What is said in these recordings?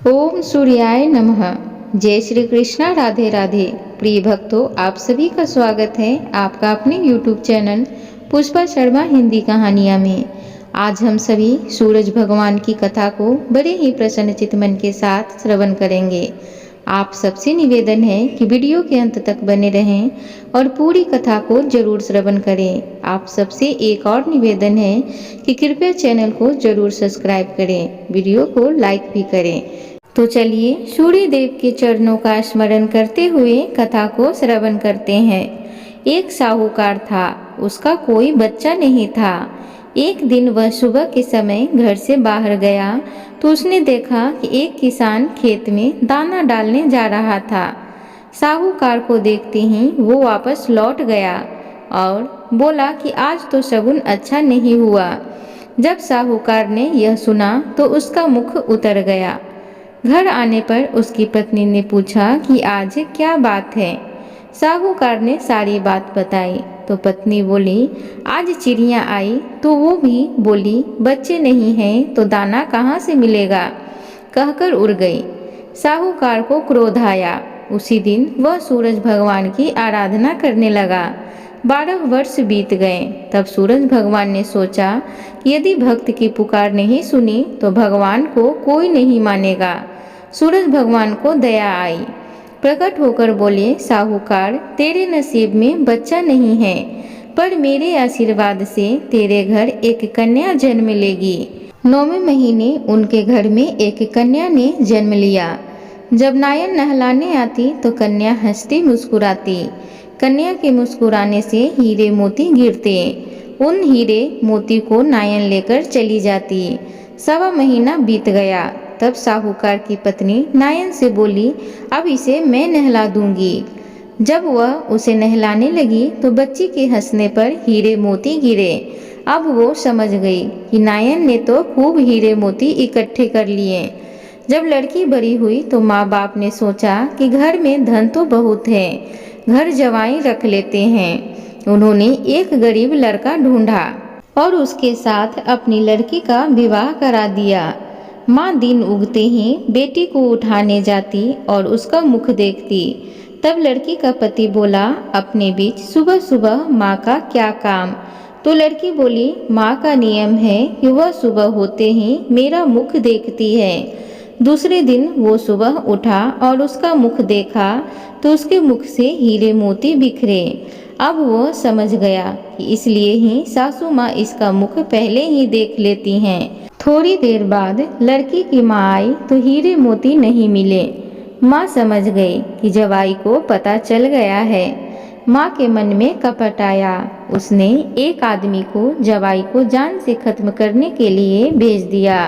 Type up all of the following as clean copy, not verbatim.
ओम सूर्याय नमः। जय श्री कृष्णा, राधे राधे। प्रिय भक्तों, आप सभी का स्वागत है आपका अपने YouTube चैनल पुष्पा शर्मा हिंदी कहानियाँ में। आज हम सभी सूरज भगवान की कथा को बड़े ही प्रसन्नचित्त मन के साथ श्रवण करेंगे। आप सबसे निवेदन है कि वीडियो के अंत तक बने रहें और पूरी कथा को जरूर श्रवण करें। आप सबसे एक और निवेदन है कि कृपया चैनल को जरूर सब्सक्राइब करें, वीडियो को लाइक भी करें। तो चलिए सूर्य देव के चरणों का स्मरण करते हुए कथा को श्रवण करते हैं। एक साहूकार था, उसका कोई बच्चा नहीं था। एक दिन वह सुबह के समय घर से बाहर गया तो उसने देखा कि एक किसान खेत में दाना डालने जा रहा था। साहूकार को देखते ही वो वापस लौट गया और बोला कि आज तो शगुन अच्छा नहीं हुआ। जब साहूकार ने यह सुना तो उसका मुख उतर गया। घर आने पर उसकी पत्नी ने पूछा कि आज क्या बात है। साहूकार ने सारी बात बताई तो पत्नी बोली, आज चिड़िया आई तो वो भी बोली बच्चे नहीं हैं तो दाना कहाँ से मिलेगा, कहकर उड़ गई। साहूकार को क्रोध आया। उसी दिन वह सूरज भगवान की आराधना करने लगा। 12 वर्ष बीत गए। तब सूरज भगवान ने सोचा कि यदि भक्त की पुकार नहीं सुनी तो भगवान को कोई नहीं मानेगा। सूरज भगवान को दया आई। प्रकट होकर बोले, साहूकार, तेरे नसीब में बच्चा नहीं है, पर मेरे आशीर्वाद से तेरे घर एक कन्या जन्म लेगी। 9वें महीने उनके घर में एक कन्या ने जन्म लिया। जब नायन नहलाने आती तो कन्या हंसती मुस्कुराती। कन्या के मुस्कुराने से हीरे मोती गिरते। उन हीरे मोती को नायन लेकर चली जाती। 1.25 महीना बीत गया। तब साहूकार की पत्नी नायन से बोली, अब इसे मैं नहला दूंगी। जब वह उसे नहलाने लगी तो बच्ची के हंसने पर हीरे मोती गिरे। अब वो समझ गई कि नायन ने तो खूब हीरे मोती इकट्ठे कर लिए। जब लड़की बड़ी हुई तो माँ बाप ने सोचा कि घर में धन तो बहुत है, घर जवाई रख लेते हैं। उन्होंने एक गरीब लड़का ढूंढा और उसके साथ अपनी लड़की का विवाह करा दिया। माँ दिन उगते ही बेटी को उठाने जाती और उसका मुख देखती। तब लड़की का पति बोला, अपने बीच सुबह सुबह माँ का क्या काम। तो लड़की बोली, माँ का नियम है कि वह सुबह होते ही मेरा मुख देखती है। दूसरे दिन वो सुबह उठा और उसका मुख देखा तो उसके मुख से हीरे मोती बिखरे। अब वो समझ गया कि इसलिए ही सासू माँ इसका मुख पहले ही देख लेती हैं। थोड़ी देर बाद लड़की की माँ आई तो हीरे मोती नहीं मिले। माँ समझ गई कि जवाई को पता चल गया है। माँ के मन में कपट आया। उसने एक आदमी को जवाई को जान से खत्म करने के लिए भेज दिया।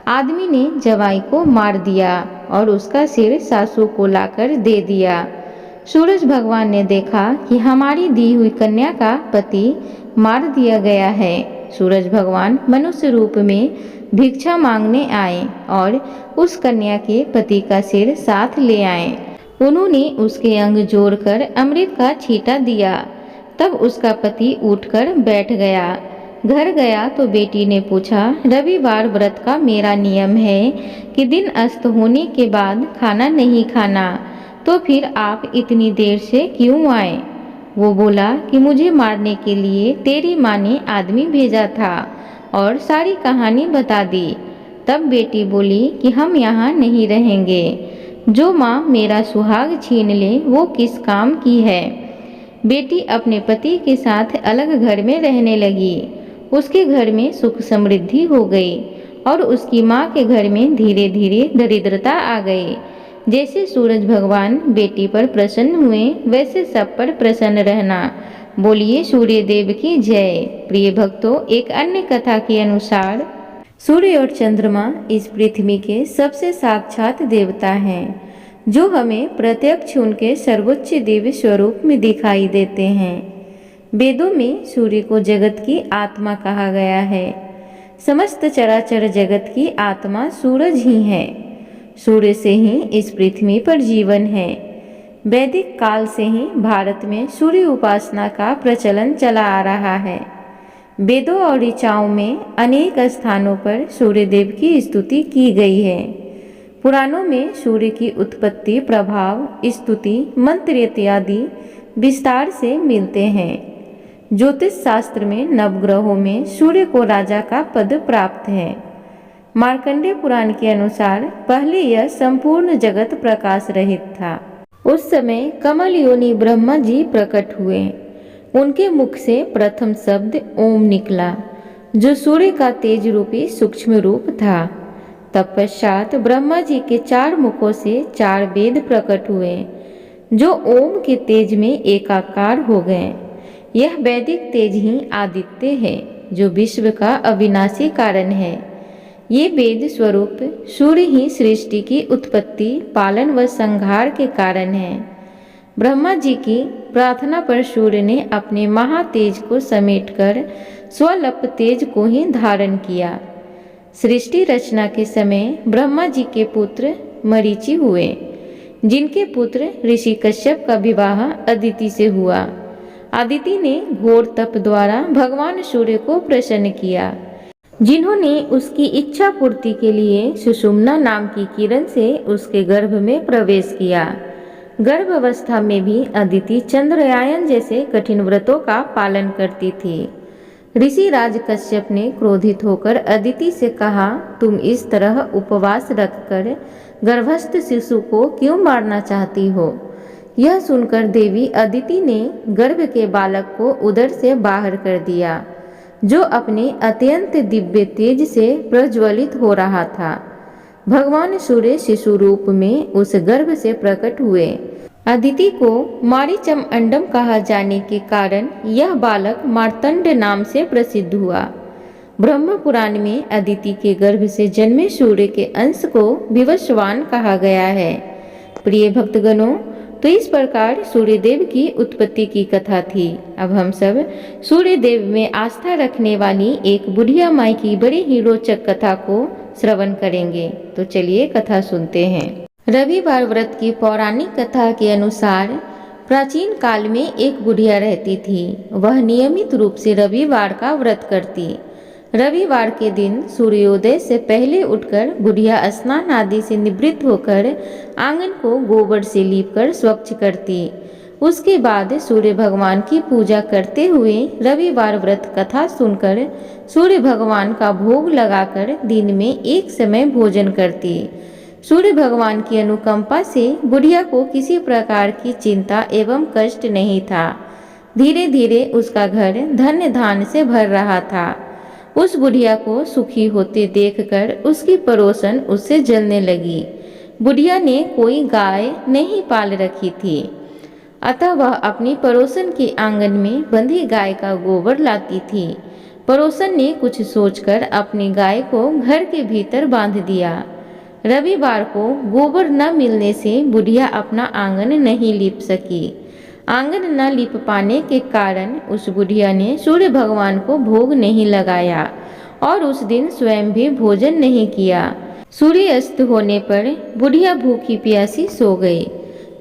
आदमी ने जवाई को मार दिया और उसका सिर सासू को लाकर दे दिया। सूरज भगवान ने देखा कि हमारी दी हुई कन्या का पति मार दिया गया है। सूरज भगवान मनुष्य रूप में भिक्षा मांगने आए और उस कन्या के पति का सिर साथ ले आए। उन्होंने उसके अंग जोड़कर अमृत का छींटा दिया। तब उसका पति उठकर बैठ गया। घर गया तो बेटी ने पूछा, रविवार व्रत का मेरा नियम है कि दिन अस्त होने के बाद खाना नहीं खाना, तो फिर आप इतनी देर से क्यों आए। वो बोला कि मुझे मारने के लिए तेरी माँ ने आदमी भेजा था और सारी कहानी बता दी। तब बेटी बोली कि हम यहाँ नहीं रहेंगे। जो माँ मेरा सुहाग छीन ले वो किस काम की है। बेटी अपने पति के साथ अलग घर में रहने लगी। उसके घर में सुख समृद्धि हो गई और उसकी माँ के घर में धीरे धीरे दरिद्रता आ गई। जैसे सूरज भगवान बेटी पर प्रसन्न हुए वैसे सब पर प्रसन्न रहना। बोलिए सूर्य देव की जय। प्रिय भक्तों, एक अन्य कथा के अनुसार सूर्य और चंद्रमा इस पृथ्वी के सबसे साक्षात देवता हैं, जो हमें प्रत्यक्ष उनके सर्वोच्च दिव्य स्वरूप में दिखाई देते हैं। वेदों में सूर्य को जगत की आत्मा कहा गया है। समस्त चराचर जगत की आत्मा सूरज ही है। सूर्य से ही इस पृथ्वी पर जीवन है। वैदिक काल से ही भारत में सूर्य उपासना का प्रचलन चला आ रहा है। वेदों और ऋचाओं में अनेक स्थानों पर सूर्यदेव की स्तुति की गई है। पुराणों में सूर्य की उत्पत्ति, प्रभाव, स्तुति, मंत्र इत्यादि विस्तार से मिलते हैं। ज्योतिष शास्त्र में नवग्रहों में सूर्य को राजा का पद प्राप्त है। मार्कंडेय पुराण के अनुसार पहले यह संपूर्ण जगत प्रकाश रहित था। उस समय कमल योनि ब्रह्मा जी प्रकट हुए। उनके मुख से प्रथम शब्द ओम निकला, जो सूर्य का तेज रूपी सूक्ष्म रूप था। तत्पश्चात ब्रह्मा जी के 4 मुखों से 4 वेद प्रकट हुए, जो ओम के तेज में एकाकार हो गए। यह वैदिक तेज ही आदित्य है, जो विश्व का अविनाशी कारण है। ये वेद स्वरूप सूर्य ही सृष्टि की उत्पत्ति, पालन व संहार के कारण है। ब्रह्मा जी की प्रार्थना पर सूर्य ने अपने महातेज को समेटकर स्वल्प तेज को ही धारण किया। सृष्टि रचना के समय ब्रह्मा जी के पुत्र मरीचि हुए, जिनके पुत्र ऋषि कश्यप का विवाह अदिति से हुआ। अदिति ने घोर तप द्वारा भगवान सूर्य को प्रसन्न किया, जिन्होंने उसकी इच्छा पूर्ति के लिए सुषुम्ना नाम की किरण से उसके गर्भ में प्रवेश किया। गर्भ अवस्था में भी अदिति चंद्रयान जैसे कठिन व्रतों का पालन करती थी। ऋषि राज कश्यप ने क्रोधित होकर अदिति से कहा, तुम इस तरह उपवास रखकर गर्भस्थ शिशु को क्यों मारना चाहती हो? यह सुनकर देवी अदिति ने गर्भ के बालक को उदर से बाहर कर दिया, जो अपने अत्यंत दिव्य तेज से प्रज्वलित हो रहा था। भगवान सूर्य शिशु रूप में उस गर्भ से प्रकट हुए। अदिति को मारीचम अंडम कहा जाने के कारण यह बालक मार्तंड नाम से प्रसिद्ध हुआ। ब्रह्म पुराण में अदिति के गर्भ से जन्मे सूर्य के अंश को विवस्वान कहा गया है। प्रिय भक्तगणों, तो इस प्रकार सूर्यदेव की उत्पत्ति की कथा थी। अब हम सब सूर्यदेव में आस्था रखने वाली एक बुढ़िया माई की बड़ी ही रोचक कथा को श्रवण करेंगे। तो चलिए कथा सुनते हैं। रविवार व्रत की पौराणिक कथा के अनुसार प्राचीन काल में एक बुढ़िया रहती थी। वह नियमित रूप से रविवार का व्रत करती। रविवार के दिन सूर्योदय से पहले उठकर बुढ़िया स्नान आदि से निवृत्त होकर आंगन को गोबर से लीपकर स्वच्छ करती। उसके बाद सूर्य भगवान की पूजा करते हुए रविवार व्रत कथा सुनकर सूर्य भगवान का भोग लगाकर दिन में एक समय भोजन करती। सूर्य भगवान की अनुकंपा से बुढ़िया को किसी प्रकार की चिंता एवं कष्ट नहीं था। धीरे धीरे उसका घर धन्य धान्य से भर रहा था। उस बुढ़िया को सुखी होते देखकर उसकी पड़ोसन उससे जलने लगी। बुढ़िया ने कोई गाय नहीं पाल रखी थी, अतः वह अपनी पड़ोसन के आंगन में बंधी गाय का गोबर लाती थी। पड़ोसन ने कुछ सोचकर अपनी गाय को घर के भीतर बांध दिया। रविवार को गोबर न मिलने से बुढ़िया अपना आंगन नहीं लीप सकी। आंगन न लीप पाने के कारण उस बुढ़िया ने सूर्य भगवान को भोग नहीं लगाया और उस दिन स्वयं भी भोजन नहीं किया। सूर्य अस्त होने पर बुढ़िया भूखी प्यासी सो गई।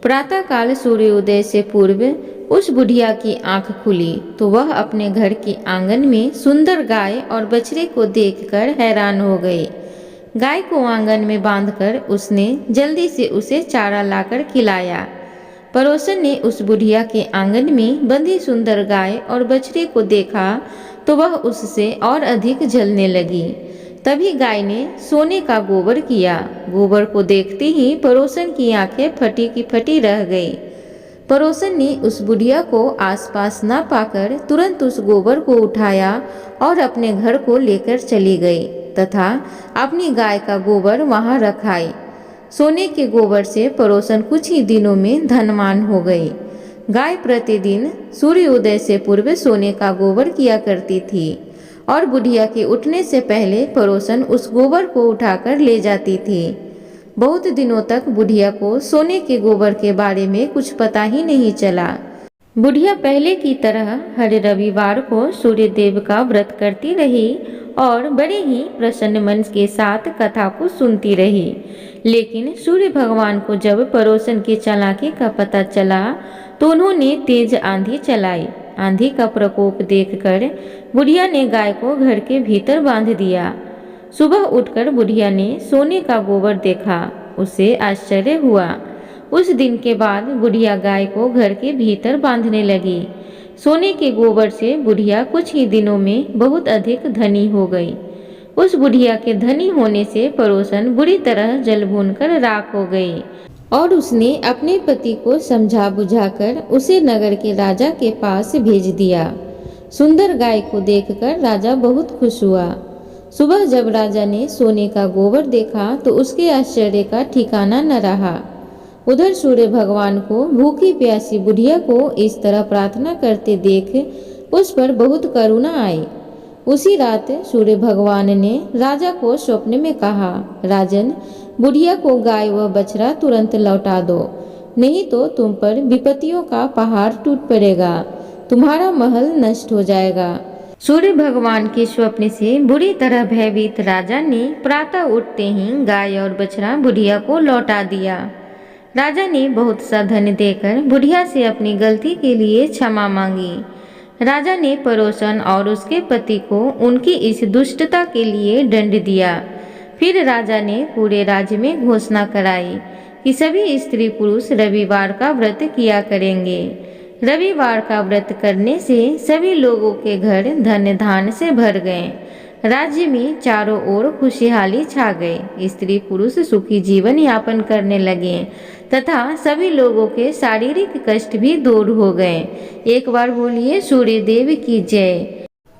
प्रातःकाल सूर्योदय से पूर्व उस बुढ़िया की आंख खुली तो वह अपने घर के आंगन में सुंदर गाय और बछड़े को देखकर हैरान हो गई। गाय को आंगन में बांधकर उसने जल्दी से उसे चारा लाकर खिलाया। पड़ोसन ने उस बुढ़िया के आंगन में बंधी सुंदर गाय और बछड़े को देखा तो वह उससे और अधिक जलने लगी। तभी गाय ने सोने का गोबर किया। गोबर को देखते ही पड़ोसन की आंखें फटी की फटी रह गई। पड़ोसन ने उस बुढ़िया को आसपास न पाकर तुरंत उस गोबर को उठाया और अपने घर को लेकर चली गई तथा अपनी गाय का गोबर वहां रखाई। सोने के गोबर से पड़ोसन कुछ ही दिनों में धनवान हो गई। गाय प्रतिदिन सूर्योदय से पूर्व सोने का गोबर किया करती थी और बुढ़िया के उठने से पहले पड़ोसन उस गोबर को उठाकर ले जाती थी। बहुत दिनों तक बुढ़िया को सोने के गोबर के बारे में कुछ पता ही नहीं चला। बुढ़िया पहले की तरह हर रविवार को सूर्य देव का व्रत करती रही और बड़े ही प्रसन्न मन के साथ कथा को सुनती रही। लेकिन सूर्य भगवान को जब पड़ोसन की चालाकी का पता चला तो उन्होंने तेज आंधी चलाई। आंधी का प्रकोप देखकर बुढ़िया ने गाय को घर के भीतर बांध दिया। सुबह उठकर बुढ़िया ने सोने का गोबर देखा उसे आश्चर्य हुआ। उस दिन के बाद बुढ़िया गाय को घर के भीतर बांधने लगी। सोने के गोबर से बुढ़िया कुछ ही दिनों में बहुत अधिक धनी हो गई। उस बुढ़िया के धनी होने से पड़ोसन बुरी तरह जल भूनकर राख हो गई और उसने अपने पति को समझा बुझाकर उसे नगर के राजा के पास भेज दिया। सुंदर गाय को देखकर राजा बहुत खुश हुआ। सुबह जब राजा ने सोने का गोबर देखा तो उसके आश्चर्य का ठिकाना न रहा। उधर सूर्य भगवान को भूखी प्यासी बुढ़िया को इस तरह प्रार्थना करते देख उस पर बहुत करुणा आई। उसी रात सूर्य भगवान ने राजा को स्वप्न में कहा, राजन, बुढ़िया को गाय व बछड़ा तुरंत लौटा दो, नहीं तो तुम पर विपत्तियों का पहाड़ टूट पड़ेगा, तुम्हारा महल नष्ट हो जाएगा। सूर्य भगवान के स्वप्न से बुरी तरह भयभीत राजा ने प्रातः उठते ही गाय और बछड़ा बुढ़िया को लौटा दिया। राजा ने बहुत सा धन देकर बुढ़िया से अपनी गलती के लिए क्षमा मांगी। राजा ने पड़ोसन और उसके पति को उनकी इस दुष्टता के लिए दंड दिया। फिर राजा ने पूरे राज्य में घोषणा कराई कि सभी स्त्री पुरुष रविवार का व्रत किया करेंगे। रविवार का व्रत करने से सभी लोगों के घर धन धान से भर गए। राज्य में चारों ओर खुशहाली छा गई। स्त्री पुरुष सुखी जीवन यापन करने लगे तथा सभी लोगों के शारीरिक कष्ट भी दूर हो गए। एक बार बोलिए सूर्य देव की जय।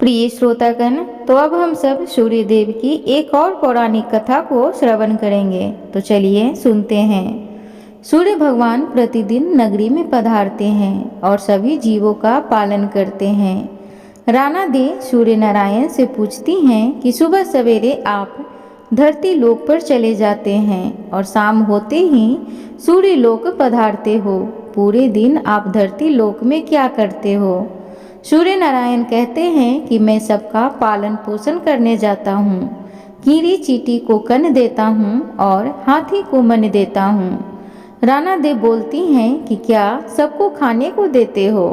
प्रिय श्रोतागण, तो अब हम सब सूर्य देव की एक और पौराणिक कथा को श्रवण करेंगे। तो चलिए सुनते हैं। सूर्य भगवान प्रतिदिन नगरी में पधारते हैं और सभी जीवों का पालन करते हैं। राणा दे सूर्य नारायण से पूछती हैं कि सुबह सवेरे आप धरती लोक पर चले जाते हैं और शाम होते ही सूर्य लोक पधारते हो, पूरे दिन आप धरती लोक में क्या करते हो? सूर्य नारायण कहते हैं कि मैं सबका पालन पोषण करने जाता हूँ, कीड़ी चींटी को कन्न देता हूँ और हाथी को मन देता हूँ। राणा दे बोलती हैं कि क्या सबको खाने को देते हो?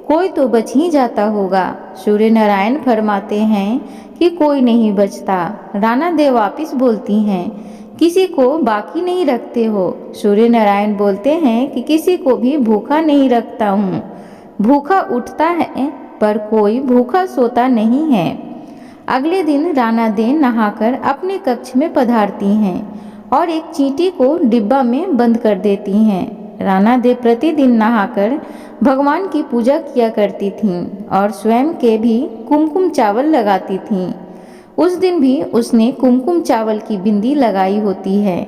कोई तो बच ही जाता होगा। सूर्य नारायण फरमाते हैं कि कोई नहीं बचता। राणा दे वापिस बोलती हैं, किसी को बाकी नहीं रखते हो? सूर्य नारायण बोलते हैं कि किसी को भी भूखा नहीं रखता हूँ। भूखा उठता है पर कोई भूखा सोता नहीं है। अगले दिन राणा दे नहाकर अपने कक्ष में पधारती हैं और एक चींटी को डिब्बा में बंद कर देती हैं। राणा दे प्रतिदिन नहाकर भगवान की पूजा किया करती थीं और स्वयं के भी कुमकुम चावल लगाती थीं। उस दिन भी उसने कुमकुम चावल की बिंदी लगाई होती है।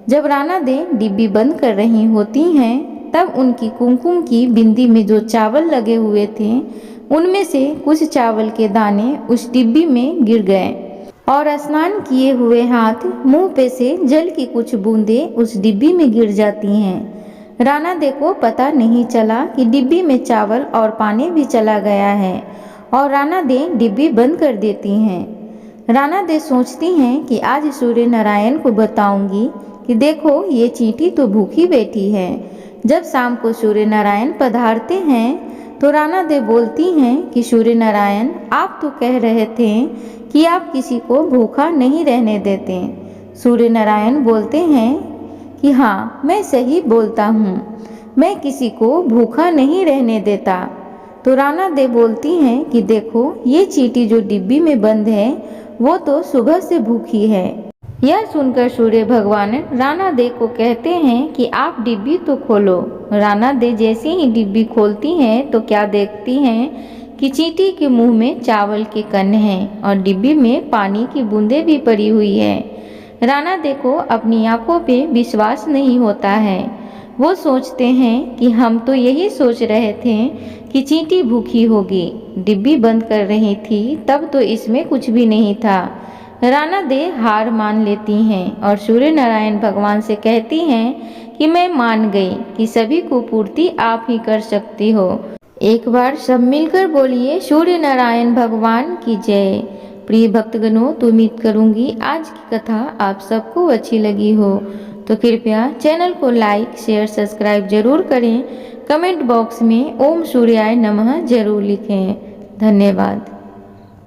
जब राणा दे डिब्बी बंद कर रही होती हैं तब उनकी कुमकुम की बिंदी में जो चावल लगे हुए थे उनमें से कुछ चावल के दाने उस डिब्बी में गिर गए और स्नान किए हुए हाथ मुंह पे से जल की कुछ बूंदें उस डिब्बी में गिर जाती हैं। राणा दे को पता नहीं चला कि डिब्बी में चावल और पानी भी चला गया है और राणा दे डिब्बी बंद कर देती हैं। राणा दे सोचती हैं कि आज सूर्य नारायण को बताऊंगी कि देखो ये चींटी तो भूखी बैठी है। जब शाम को सूर्य नारायण पधारते हैं तो राणा दे बोलती हैं कि सूर्य नारायण, आप तो कह रहे थे कि आप किसी को भूखा नहीं रहने देते। सूर्य नारायण बोलते हैं कि हाँ, मैं सही बोलता हूँ, मैं किसी को भूखा नहीं रहने देता। तो राणा दे बोलती हैं कि देखो ये चींटी जो डिब्बी में बंद है वो तो सुबह से भूखी है। यह सुनकर सूर्य भगवान राणा दे को कहते हैं कि आप डिब्बी तो खोलो। राणा दे जैसे ही डिब्बी खोलती हैं तो क्या देखती हैं कि चींटी के मुंह में चावल के कण हैं और डिब्बी में पानी की बूंदें भी पड़ी हुई है। राणा दे को अपनी आंखों पे विश्वास नहीं होता है। वो सोचते हैं कि हम तो यही सोच रहे थे कि चींटी भूखी होगी, डिब्बी बंद कर रही थी तब तो इसमें कुछ भी नहीं था। राणा दे हार मान लेती हैं और सूर्य नारायण भगवान से कहती हैं कि मैं मान गई कि सभी को पूर्ति आप ही कर सकती हो। एक बार सब मिलकर बोलिए सूर्य नारायण भगवान की जय। प्रिय भक्तगणों, तो उम्मीद करूंगी आज की कथा आप सबको अच्छी लगी हो। तो कृपया चैनल को लाइक शेयर सब्सक्राइब जरूर करें। कमेंट बॉक्स में ओम सूर्याय नमः जरूर लिखें। धन्यवाद।